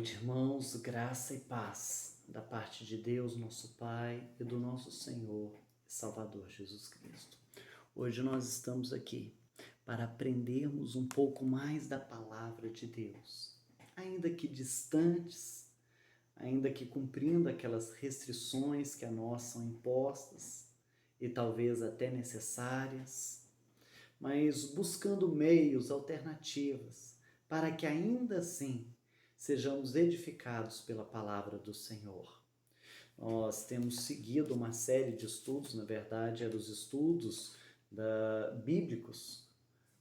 noite, irmãos, graça e paz da parte de Deus, nosso Pai, e do nosso Senhor e Salvador Jesus Cristo. Hoje nós estamos aqui para aprendermos um pouco mais da palavra de Deus, ainda que distantes, ainda que cumprindo aquelas restrições que a nós são impostas e talvez até necessárias, mas buscando meios, alternativas, para que ainda assim sejamos edificados pela palavra do Senhor. Nós temos seguido uma série de estudos, na verdade, eram os estudos bíblicos,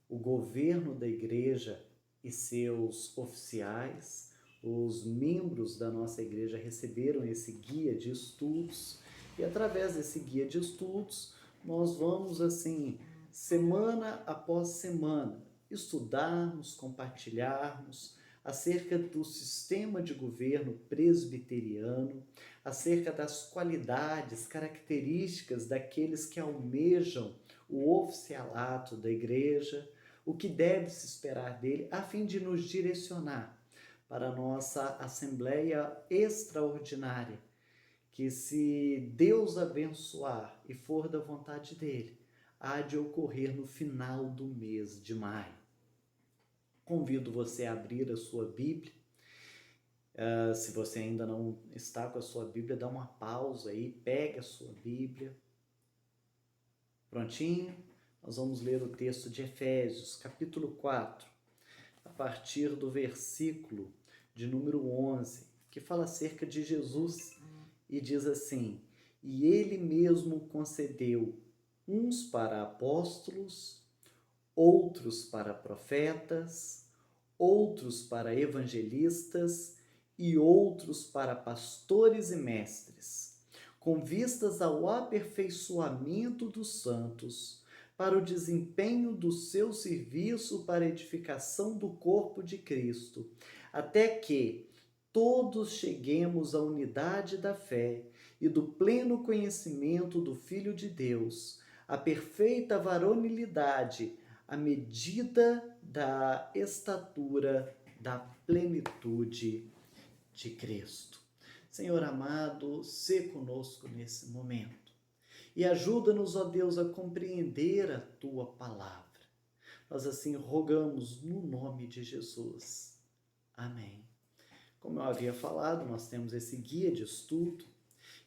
o governo da igreja e seus oficiais. Os membros da nossa igreja receberam esse guia de estudos e através desse guia de estudos nós vamos assim, semana após semana, estudarmos, compartilharmos acerca do sistema de governo presbiteriano, acerca das qualidades, características daqueles que almejam o oficialato da igreja, o que deve se esperar dele, a fim de nos direcionar para a nossa assembleia extraordinária, que se Deus abençoar e for da vontade dele, há de ocorrer no final do mês de maio. Convido você a abrir a sua Bíblia. Se você ainda não está com a sua Bíblia, dá uma pausa aí, pega a sua Bíblia. Prontinho? Nós vamos ler o texto de Efésios, capítulo 4, a partir do versículo de número 11, que fala acerca de Jesus e diz assim: E ele mesmo concedeu uns para apóstolos, outros para profetas, outros para evangelistas e outros para pastores e mestres, com vistas ao aperfeiçoamento dos santos, para o desempenho do seu serviço para a edificação do corpo de Cristo, até que todos cheguemos à unidade da fé e do pleno conhecimento do Filho de Deus, à perfeita varonilidade, à medida da estatura da plenitude de Cristo. Senhor amado, sê conosco nesse momento e ajuda-nos, ó Deus, a compreender a Tua palavra. Nós assim rogamos no nome de Jesus. Amém. Como eu havia falado, nós temos esse guia de estudo.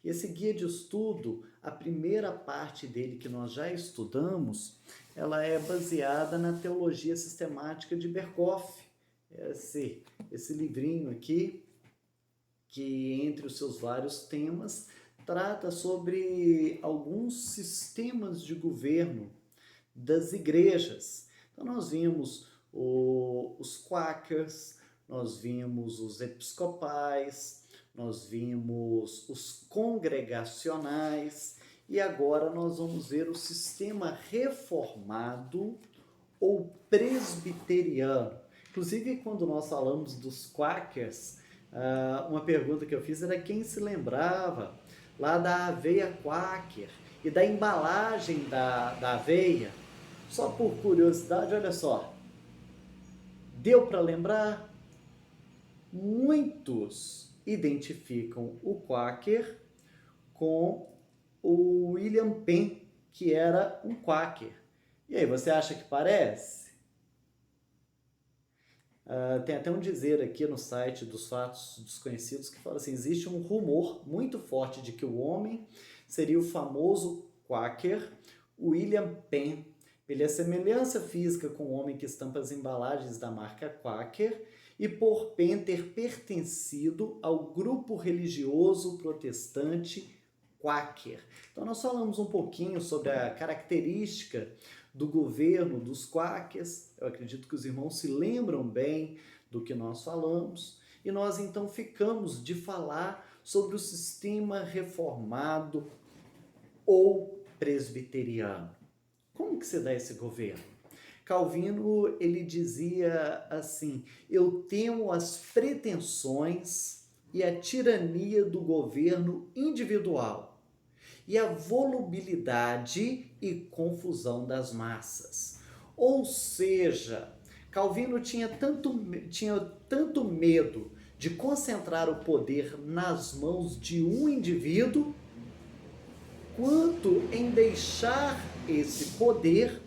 E esse guia de estudo, a primeira parte dele que nós já estudamos, ela é baseada na teologia sistemática de Berkhof. Esse livrinho aqui, que entre os seus vários temas, trata sobre alguns sistemas de governo das igrejas. Então nós vimos os quakers, nós vimos os episcopais, nós vimos os congregacionais e agora nós vamos ver o sistema reformado ou presbiteriano. Inclusive, quando nós falamos dos quakers, uma pergunta que eu fiz era quem se lembrava lá da aveia quaker e da embalagem da aveia. Só por curiosidade, olha só, deu para lembrar? Muitos identificam o quaker com o William Penn, que era um quaker. E aí, você acha que parece? Tem até um dizer aqui no site dos Fatos Desconhecidos que fala assim: existe um rumor muito forte de que o homem seria o famoso quaker William Penn, pela semelhança física com o homem que estampa as embalagens da marca Quaker e por Penn ter pertencido ao grupo religioso protestante Quaker. Então nós falamos um pouquinho sobre a característica do governo dos Quakers. Eu acredito que os irmãos se lembram bem do que nós falamos. E nós então ficamos de falar sobre o sistema reformado ou presbiteriano. Como que se dá esse governo? Calvino, ele dizia assim: eu temo as pretensões e a tirania do governo individual e a volubilidade e confusão das massas. Ou seja, Calvino tinha tanto medo de concentrar o poder nas mãos de um indivíduo, quanto em deixar esse poder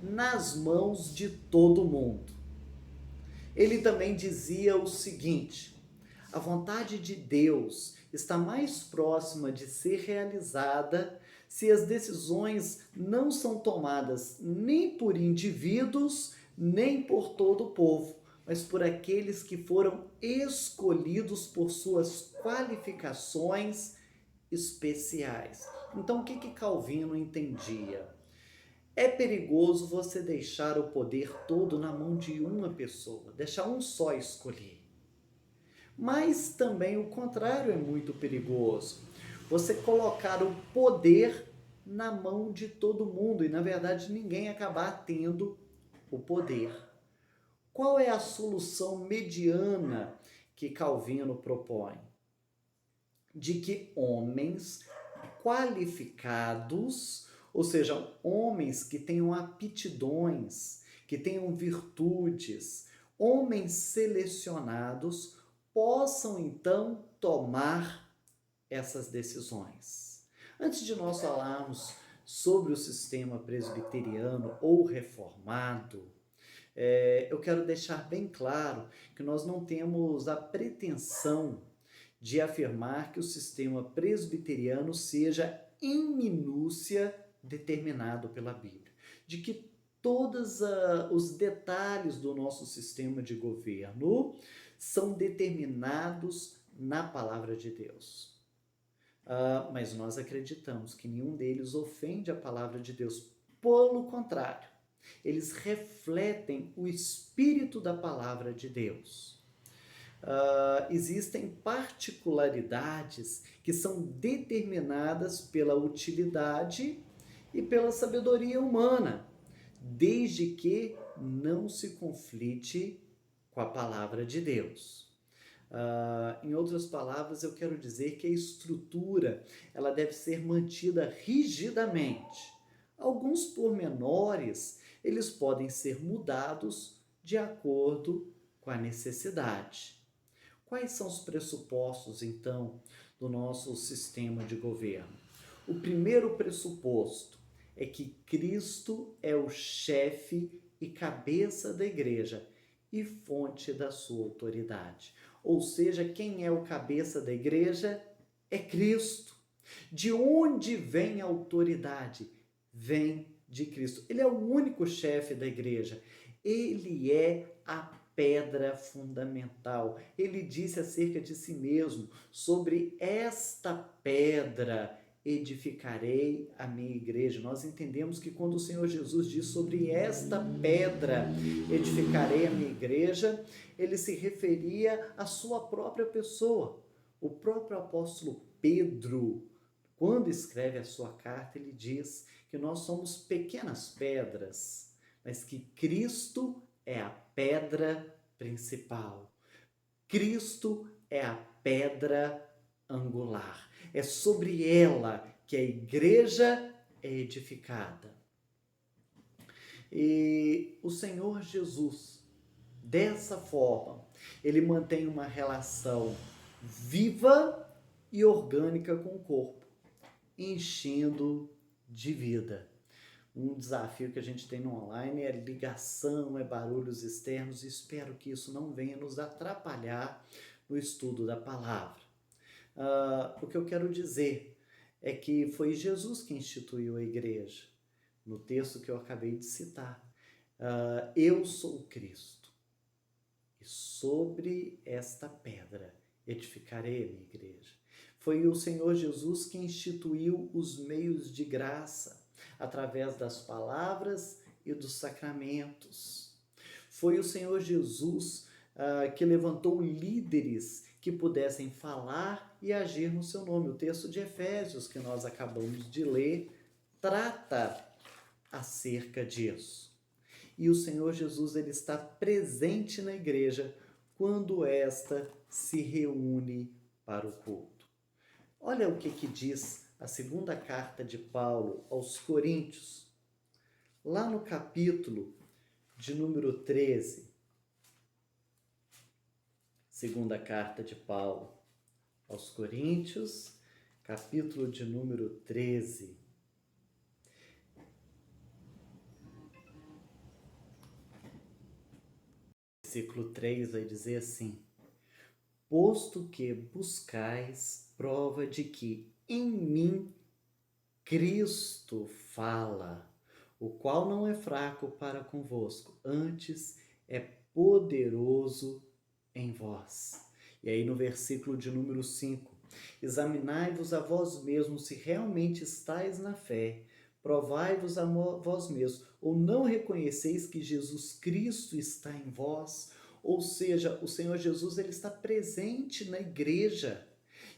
nas mãos de todo mundo. Ele também dizia o seguinte: a vontade de Deus está mais próxima de ser realizada se as decisões não são tomadas nem por indivíduos, nem por todo o povo, mas por aqueles que foram escolhidos por suas qualificações especiais. Então, o que Calvino entendia? É perigoso você deixar o poder todo na mão de uma pessoa, deixar um só escolher. Mas também o contrário é muito perigoso. Você colocar o poder na mão de todo mundo e, na verdade, ninguém acabar tendo o poder. Qual é a solução mediana que Calvino propõe? De que homens qualificados, ou seja, homens que tenham aptidões, que tenham virtudes, homens selecionados, possam então tomar essas decisões. Antes de nós falarmos sobre o sistema presbiteriano ou reformado, eu quero deixar bem claro que nós não temos a pretensão de afirmar que o sistema presbiteriano seja em minúcia determinado pela Bíblia, de que todos os detalhes do nosso sistema de governo são determinados na palavra de Deus. Mas nós acreditamos que nenhum deles ofende a palavra de Deus. Pelo contrário, eles refletem o espírito da palavra de Deus. Existem particularidades que são determinadas pela utilidade e pela sabedoria humana, desde que não se conflite com a palavra de Deus. Em outras palavras, eu quero dizer que a estrutura ela deve ser mantida rigidamente. Alguns pormenores eles podem ser mudados de acordo com a necessidade. Quais são os pressupostos, então, do nosso sistema de governo? O primeiro pressuposto é que Cristo é o chefe e cabeça da igreja e fonte da sua autoridade. Ou seja, quem é o cabeça da igreja é Cristo. De onde vem a autoridade? Vem de Cristo. Ele é o único chefe da igreja. Ele é a pedra fundamental. Ele disse acerca de si mesmo: sobre esta pedra edificarei a minha igreja. Nós entendemos que quando o Senhor Jesus diz sobre esta pedra edificarei a minha igreja, ele se referia à sua própria pessoa. O próprio apóstolo Pedro, quando escreve a sua carta, ele diz que nós somos pequenas pedras, mas que Cristo é a pedra principal. Cristo é a pedra angular. É sobre ela que a igreja é edificada. E o Senhor Jesus, dessa forma, ele mantém uma relação viva e orgânica com o corpo, enchendo de vida. Um desafio que a gente tem no online é ligação, é barulhos externos, e espero que isso não venha nos atrapalhar no estudo da palavra. O que eu quero dizer é que foi Jesus que instituiu a igreja. No texto que eu acabei de citar, eu sou Cristo, e sobre esta pedra edificarei a minha igreja. Foi o Senhor Jesus que instituiu os meios de graça, através das palavras e dos sacramentos. Foi o Senhor Jesus que levantou líderes que pudessem falar e agir no seu nome. O texto de Efésios que nós acabamos de ler trata acerca disso. E o Senhor Jesus ele está presente na igreja quando esta se reúne para o culto. Olha o que diz a segunda carta de Paulo aos Coríntios, lá no capítulo de número 13. Segunda carta de Paulo aos Coríntios, capítulo de número 13. Versículo 3 vai dizer assim: posto que buscais prova de que em mim Cristo fala, o qual não é fraco para convosco, antes é poderoso em vós. E aí no versículo de número 5, examinai-vos a vós mesmos se realmente estáis na fé, provai-vos a vós mesmos, ou não reconheceis que Jesus Cristo está em vós? Ou seja, o Senhor Jesus ele está presente na igreja.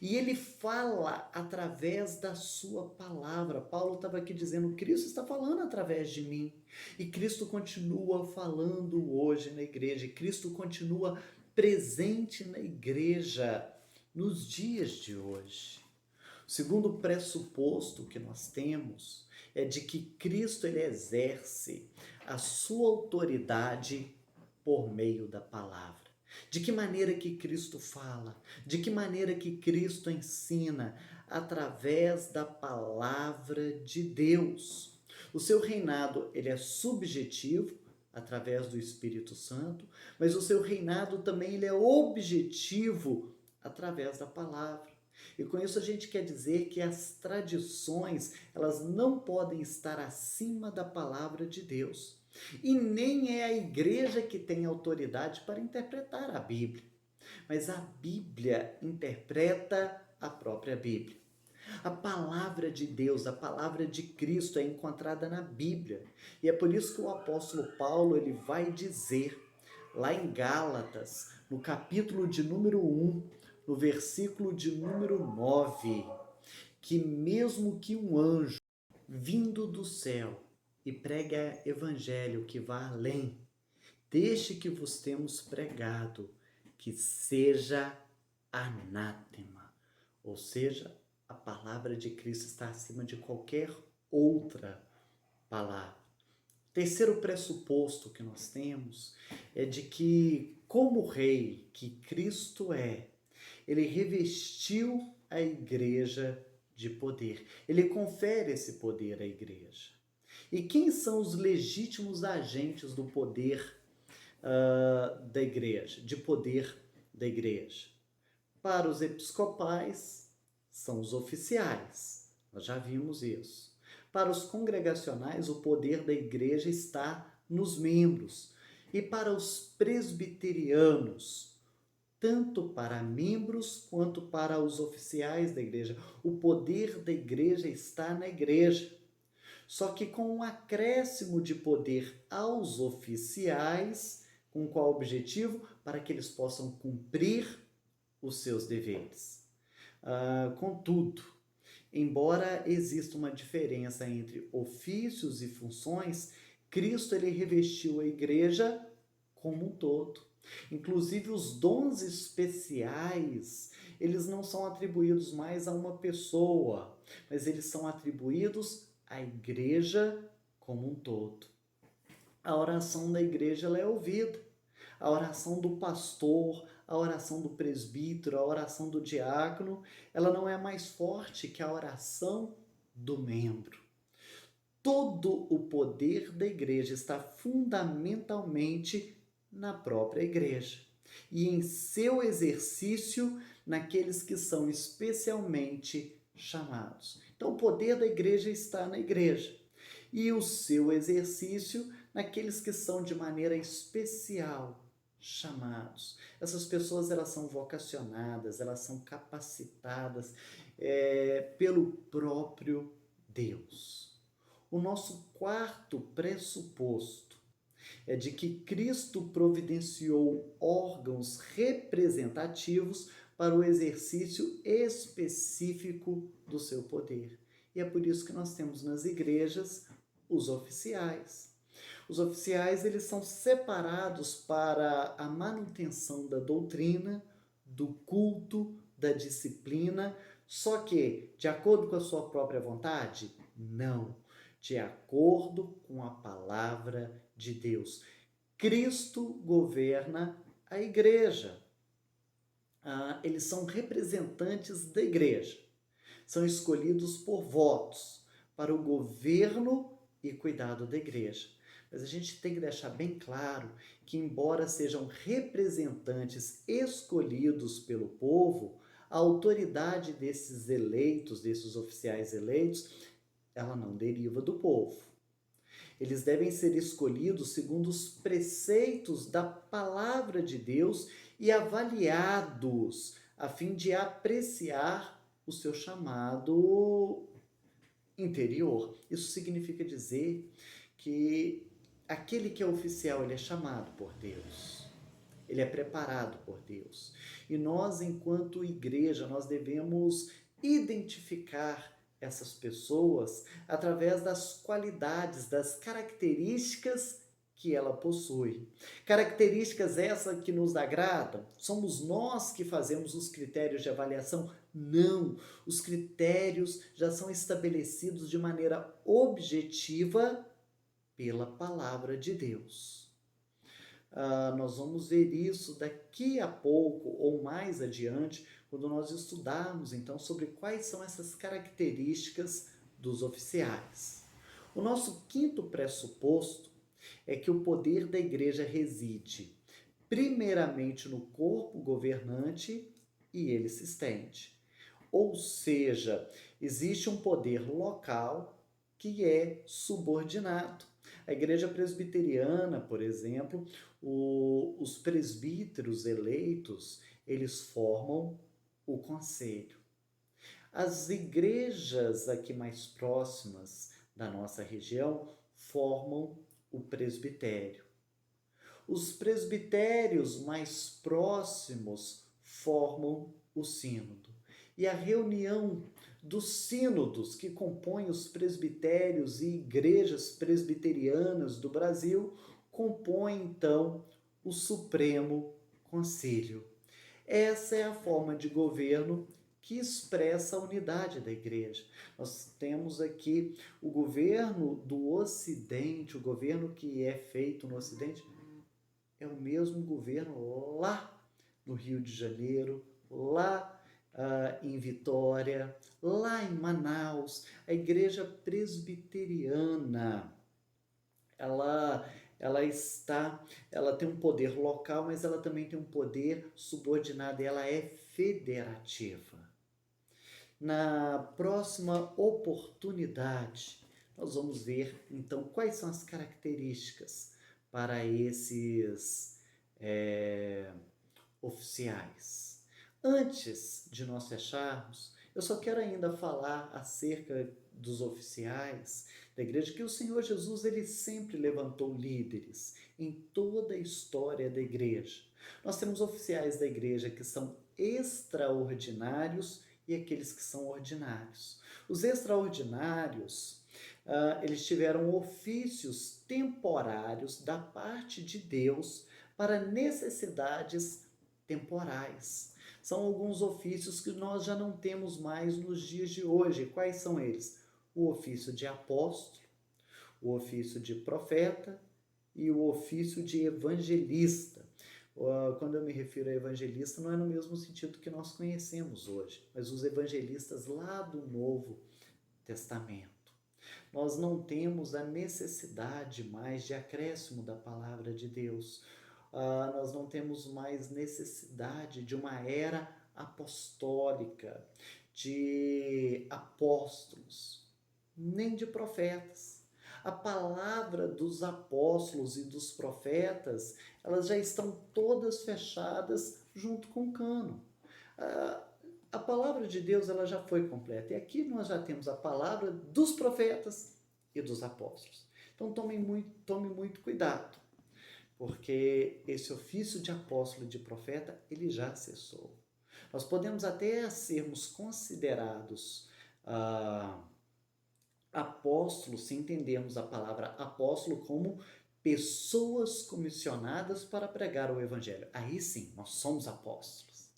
E ele fala através da sua palavra. Paulo estava aqui dizendo, Cristo está falando através de mim. E Cristo continua falando hoje na igreja. E Cristo continua presente na igreja nos dias de hoje. O segundo pressuposto que nós temos é de que Cristo ele exerce a sua autoridade por meio da palavra. De que maneira que Cristo fala? De que maneira que Cristo ensina? Através da palavra de Deus. O seu reinado, ele é subjetivo, através do Espírito Santo, mas o seu reinado também ele é objetivo, através da palavra. E com isso a gente quer dizer que as tradições, elas não podem estar acima da palavra de Deus. E nem é a igreja que tem autoridade para interpretar a Bíblia, mas a Bíblia interpreta a própria Bíblia. A palavra de Deus, a palavra de Cristo é encontrada na Bíblia. E é por isso que o apóstolo Paulo ele vai dizer, lá em Gálatas, no capítulo de número 1, no versículo de número 9, que mesmo que um anjo vindo do céu e prega evangelho que vá além deste que vos temos pregado, que seja anátema. Ou seja, a palavra de Cristo está acima de qualquer outra palavra. Terceiro pressuposto que nós temos é de que, como rei que Cristo é, ele revestiu a igreja de poder. Ele confere esse poder à igreja. E quem são os legítimos agentes do poder da igreja, de poder da igreja? Para os episcopais, são os oficiais. Nós já vimos isso. Para os congregacionais, o poder da igreja está nos membros. E para os presbiterianos, tanto para membros quanto para os oficiais da igreja, o poder da igreja está na igreja. Só que com um acréscimo de poder aos oficiais, com qual objetivo? Para que eles possam cumprir os seus deveres. Contudo, embora exista uma diferença entre ofícios e funções, Cristo ele revestiu a igreja como um todo. Inclusive os dons especiais, eles não são atribuídos mais a uma pessoa, mas eles são atribuídos à igreja como um todo. A oração da igreja ela é ouvida. A oração do pastor, a oração do presbítero, a oração do diácono, ela não é mais forte que a oração do membro. Todo o poder da igreja está fundamentalmente na própria igreja e em seu exercício naqueles que são especialmente chamados. Então, o poder da igreja está na igreja e o seu exercício naqueles que são de maneira especial chamados. Essas pessoas elas são vocacionadas, elas são capacitadas pelo próprio Deus. O nosso quarto pressuposto é de que Cristo providenciou órgãos representativos para o exercício específico do seu poder. E é por isso que nós temos nas igrejas os oficiais. Os oficiais eles são separados para a manutenção da doutrina, do culto, da disciplina, só que de acordo com a sua própria vontade? Não, de acordo com a palavra de Deus. Cristo governa a igreja. eles são representantes da igreja. São escolhidos por votos para o governo e cuidado da igreja. Mas a gente tem que deixar bem claro que, embora sejam representantes escolhidos pelo povo, a autoridade desses eleitos, desses oficiais eleitos, ela não deriva do povo. Eles devem ser escolhidos segundo os preceitos da palavra de Deus e avaliados a fim de apreciar o seu chamado interior. Isso significa dizer que aquele que é oficial, ele é chamado por Deus. Ele é preparado por Deus. E nós, enquanto igreja, nós devemos identificar essas pessoas através das qualidades, das características que ela possui. Características essas que nos agradam? Somos nós que fazemos os critérios de avaliação? Não, os critérios já são estabelecidos de maneira objetiva pela palavra de Deus. Nós vamos ver isso daqui a pouco ou mais adiante, quando nós estudarmos então sobre quais são essas características dos oficiais. O nosso quinto pressuposto é que o poder da igreja reside primeiramente no corpo governante e ele se estende. Ou seja, existe um poder local que é subordinado. A igreja presbiteriana, por exemplo, os presbíteros eleitos, eles formam o conselho. As igrejas aqui mais próximas da nossa região formam o presbitério. Os presbitérios mais próximos formam o sínodo. E a reunião dos sínodos que compõem os presbitérios e igrejas presbiterianas do Brasil compõem, então, o Supremo Concílio. Essa é a forma de governo que expressa a unidade da igreja. Nós temos aqui o governo do Ocidente, o governo que é feito no Ocidente, é o mesmo governo lá no Rio de Janeiro, lá em Vitória, lá em Manaus. A igreja presbiteriana, ela tem um poder local, mas ela também tem um poder subordinado, e ela é federativa. Na próxima oportunidade, nós vamos ver, então, quais são as características para esses oficiais. Antes de nós fecharmos, eu só quero ainda falar acerca dos oficiais da igreja, que o Senhor Jesus, ele sempre levantou líderes em toda a história da igreja. Nós temos oficiais da igreja que são extraordinários e aqueles que são ordinários. Os extraordinários, eles tiveram ofícios temporários da parte de Deus para necessidades temporais. São alguns ofícios que nós já não temos mais nos dias de hoje. Quais são eles? O ofício de apóstolo, o ofício de profeta e o ofício de evangelista. Quando eu me refiro a evangelista, não é no mesmo sentido que nós conhecemos hoje, mas os evangelistas lá do Novo Testamento. Nós não temos a necessidade mais de acréscimo da palavra de Deus. Nós não temos mais necessidade de uma era apostólica, de apóstolos, nem de profetas. A palavra dos apóstolos e dos profetas, elas já estão todas fechadas junto com o cânon. A palavra de Deus, ela já foi completa. E aqui nós já temos a palavra dos profetas e dos apóstolos. Então tome muito cuidado, porque esse ofício de apóstolo e de profeta, ele já cessou. Nós podemos até sermos considerados apóstolos, se entendermos a palavra apóstolo como pessoas comissionadas para pregar o evangelho. Aí sim, nós somos apóstolos.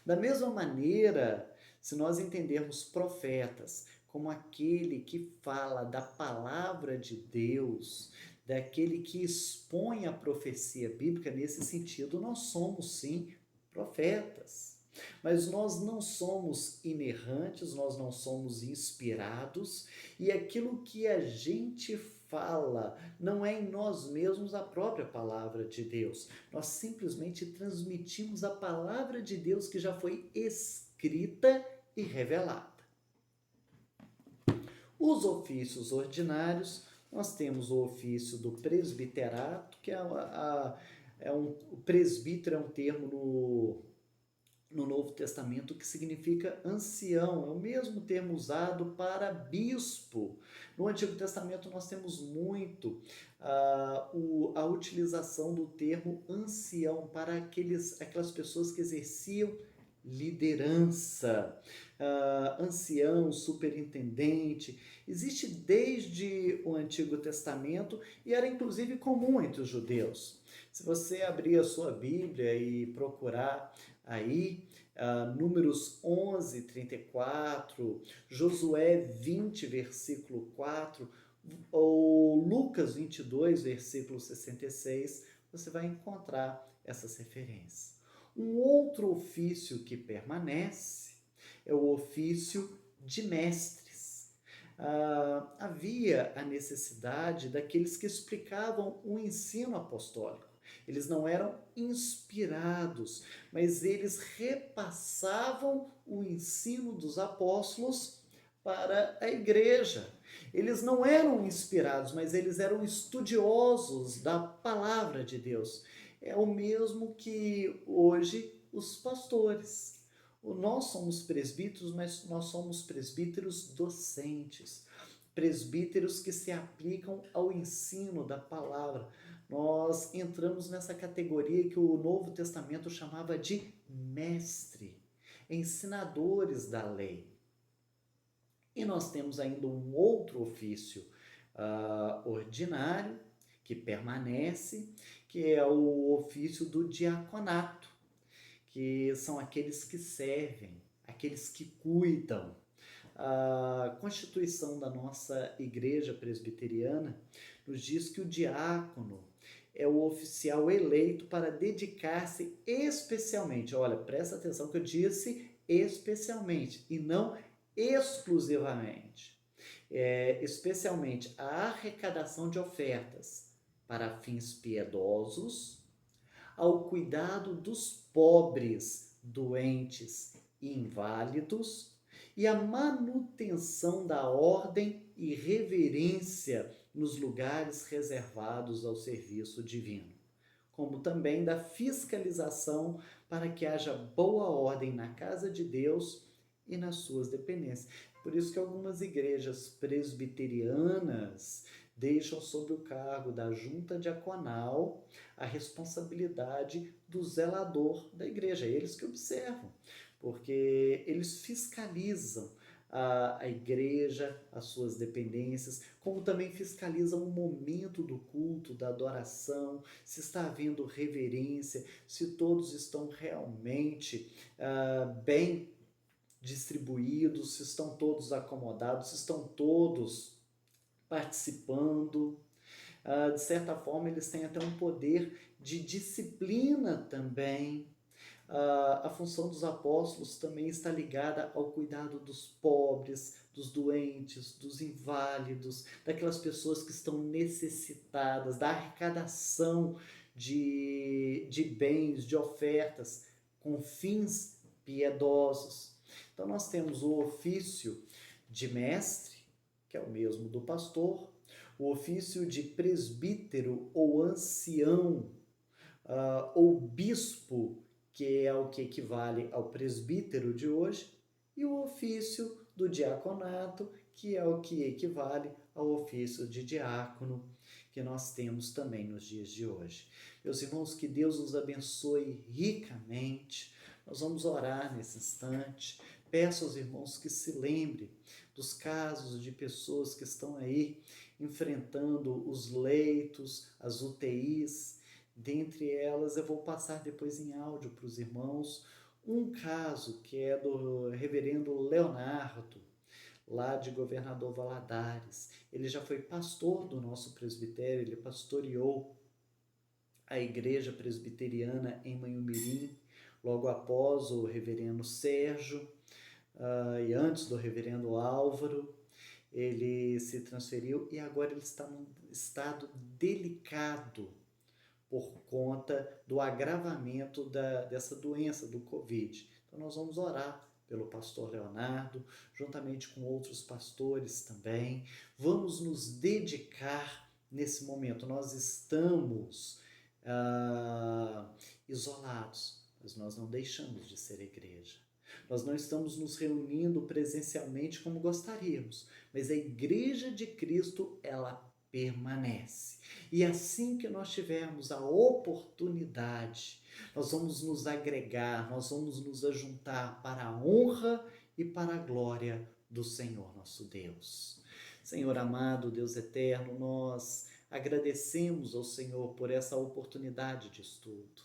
Da mesma maneira, se nós entendermos profetas como aquele que fala da palavra de Deus, daquele que expõe a profecia bíblica, nesse sentido, nós somos sim profetas. Mas nós não somos inerrantes, nós não somos inspirados, e aquilo que a gente fala não é em nós mesmos a própria palavra de Deus. Nós simplesmente transmitimos a palavra de Deus que já foi escrita e revelada. Os ofícios ordinários, nós temos o ofício do presbiterato, que o presbítero é um termo no Novo Testamento que significa ancião, é o mesmo termo usado para bispo. No Antigo Testamento nós temos muito a utilização do termo ancião para aquelas pessoas que exerciam liderança, ancião, superintendente, existe desde o Antigo Testamento e era inclusive comum entre os judeus. Se você abrir a sua Bíblia e procurar aí, Números 11, 34, Josué 20, versículo 4, ou Lucas 22, versículo 66, você vai encontrar essas referências. Um outro ofício que permanece é o ofício de mestres. Havia a necessidade daqueles que explicavam o ensino apostólico. Eles não eram inspirados, mas eles repassavam o ensino dos apóstolos para a igreja. Eles não eram inspirados, mas eles eram estudiosos da palavra de Deus. É o mesmo que hoje os pastores. Nós somos presbíteros, mas nós somos presbíteros docentes, presbíteros que se aplicam ao ensino da palavra. Nós entramos nessa categoria que o Novo Testamento chamava de mestre, ensinadores da lei. E nós temos ainda um outro ofício ordinário, que permanece, que é o ofício do diaconato, que são aqueles que servem, aqueles que cuidam. A Constituição da nossa Igreja Presbiteriana nos diz que o diácono é o oficial eleito para dedicar-se especialmente, olha, presta atenção que eu disse especialmente e não exclusivamente, especialmente a arrecadação de ofertas para fins piedosos, ao cuidado dos pobres, doentes e inválidos e a manutenção da ordem e reverência nos lugares reservados ao serviço divino, como também da fiscalização para que haja boa ordem na casa de Deus e nas suas dependências. Por isso que algumas igrejas presbiterianas deixam sob o cargo da junta diaconal a responsabilidade do zelador da igreja, eles que observam, porque eles fiscalizam a igreja, as suas dependências, como também fiscalizam o momento do culto, da adoração, se está havendo reverência, se todos estão realmente bem distribuídos, se estão todos acomodados, se estão todos participando. De certa forma, eles têm até um poder de disciplina também. A função dos apóstolos também está ligada ao cuidado dos pobres, dos doentes, dos inválidos, daquelas pessoas que estão necessitadas, da arrecadação de bens, de ofertas, com fins piedosos. Então, nós temos o ofício de mestre, que é o mesmo do pastor, o ofício de presbítero ou ancião, ou bispo, que é o que equivale ao presbítero de hoje, e o ofício do diaconato, que é o que equivale ao ofício de diácono, que nós temos também nos dias de hoje. Meus irmãos, que Deus nos abençoe ricamente. Nós vamos orar nesse instante. Peço aos irmãos que se lembrem dos casos de pessoas que estão aí enfrentando os leitos, as UTIs. Dentre elas, eu vou passar depois em áudio para os irmãos um caso que é do reverendo Leonardo, lá de Governador Valadares. Ele já foi pastor do nosso presbitério, ele pastoreou a igreja presbiteriana em Manhumirim logo após o reverendo Sérgio e antes do reverendo Álvaro. Ele se transferiu e agora ele está num estado delicado por conta do agravamento dessa doença, do Covid. Então nós vamos orar pelo pastor Leonardo, juntamente com outros pastores também. Vamos nos dedicar nesse momento. Nós estamos isolados, mas nós não deixamos de ser igreja. Nós não estamos nos reunindo presencialmente como gostaríamos, mas a igreja de Cristo, ela permanece. E assim que nós tivermos a oportunidade, nós vamos nos agregar, nós vamos nos ajuntar para a honra e para a glória do Senhor nosso Deus. Senhor amado, Deus eterno, nós agradecemos ao Senhor por essa oportunidade de estudo.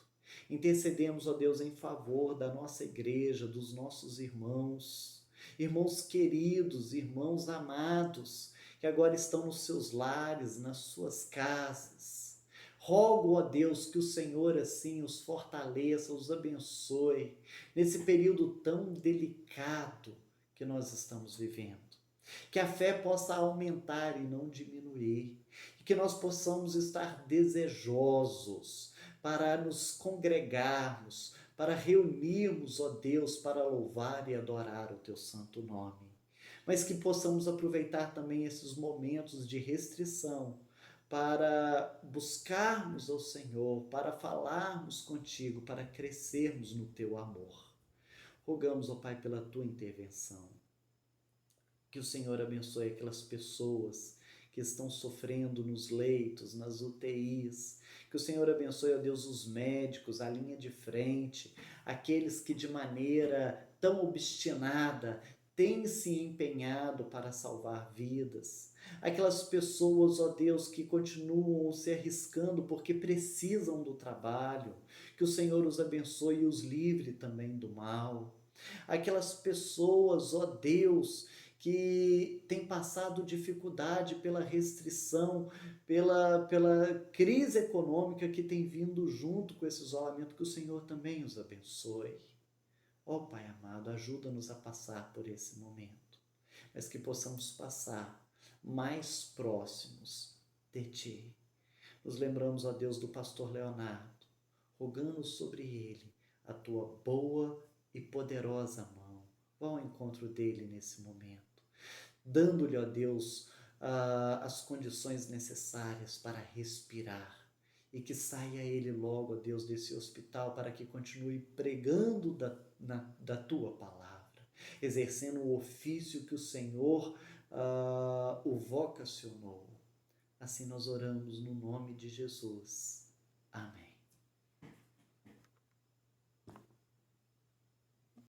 Intercedemos, ó Deus, em favor da nossa igreja, dos nossos irmãos queridos, irmãos amados, que agora estão nos seus lares, nas suas casas. Rogo, ó Deus, que o Senhor assim os fortaleça, os abençoe, nesse período tão delicado que nós estamos vivendo. Que a fé possa aumentar e não diminuir, e que nós possamos estar desejosos para nos congregarmos, para reunirmos, ó Deus, para louvar e adorar o teu santo nome. Mas que possamos aproveitar também esses momentos de restrição para buscarmos ao Senhor, para falarmos contigo, para crescermos no teu amor. Rogamos, ó Pai, pela tua intervenção. Que o Senhor abençoe aquelas pessoas que estão sofrendo nos leitos, nas UTIs. Que o Senhor abençoe, ó Deus, os médicos, a linha de frente, aqueles que de maneira tão obstinada têm se empenhado para salvar vidas. Aquelas pessoas, ó Deus, que continuam se arriscando porque precisam do trabalho. Que o Senhor os abençoe e os livre também do mal. Aquelas pessoas, ó Deus, que tem passado dificuldade pela restrição, pela crise econômica que tem vindo junto com esse isolamento, que o Senhor também os abençoe. Ó Pai amado, ajuda-nos a passar por esse momento, mas que possamos passar mais próximos de Ti. Nos lembramos, ó Deus, do pastor Leonardo, rogando sobre ele a Tua boa e poderosa mão. Vá ao encontro dele nesse momento, dando-lhe, ó Deus, as condições necessárias para respirar, e que saia ele logo, ó Deus, desse hospital, para que continue pregando da Tua palavra, exercendo o ofício que o Senhor o vocacionou. Assim nós oramos no nome de Jesus. Amém.